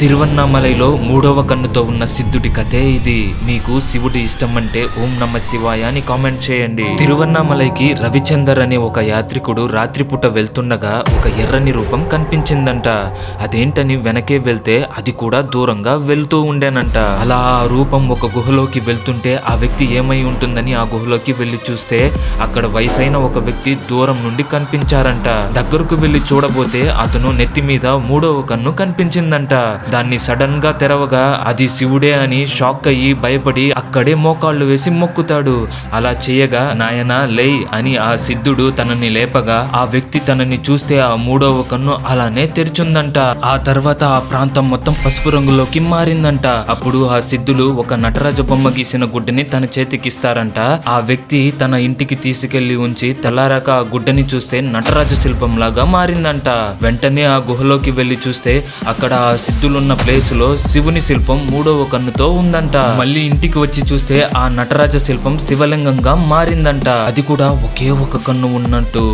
తిరువన్నామలైలో మూడవ కన్నుతో ఉన్న సిద్ధుడి కథే ఇది. మీకు శివుడి ఇష్టం అంటే ఓం నమ శివాయ అని కామెంట్ చేయండి. తిరువన్నామలైకి రవిచందర్ అనే ఒక యాత్రికుడు రాత్రిపూట వెళ్తుండగా ఒక ఎర్రని రూపం కనిపించిందంట. అదేంటని వెనకే వెళ్తే అది కూడా దూరంగా వెళ్తూ ఉండేనంట. అలా ఆ రూపం ఒక గుహలోకి వెళ్తుంటే ఆ వ్యక్తి ఏమై ఉంటుందని ఆ గుహలోకి వెళ్లి చూస్తే అక్కడ వయసైన ఒక వ్యక్తి దూరం నుండి కనిపించారంట. దగ్గరకు వెళ్లి చూడబోతే అతను నెత్తి మీద మూడవ కన్ను కనిపించిందంట. దాన్ని సడన్ గా తెరవగా అది శివుడే అని షాక్ అయ్యి భయపడి అక్కడే మోకాళ్ళు వేసి మొక్కుతాడు. అలా చేయగా నాయనా లై అని ఆ సిద్ధుడు తనని లేపగా ఆ వ్యక్తి తనని చూస్తే ఆ మూడవ కన్ను అలానే తెరిచుందంట. ఆ తర్వాత ఆ ప్రాంతం మొత్తం పసుపు రంగులోకి మారిందంట. అప్పుడు ఆ సిద్ధులు ఒక నటరాజ బొమ్మ గీసిన గుడ్డని తన చేతికిస్తారంట. ఆ వ్యక్తి తన ఇంటికి తీసుకెళ్లి ఉంచి తెల్లారాక ఆ గుడ్డని చూస్తే నటరాజ శిల్పం లాగా మారిందంట. వెంటనే ఆ గుహలోకి వెళ్లి చూస్తే అక్కడ ఆ సిద్ధులున్న ప్లేస్ లో శివుని శిల్పం మూడవ కన్నుతో ఉందంట. మళ్ళీ ఇంటికి వచ్చి చూస్తే ఆ నటరాజ శిల్పం శివలింగంగా మారిందంట. అది కూడా ఒకే ఒక కన్ను ఉన్నట్టు.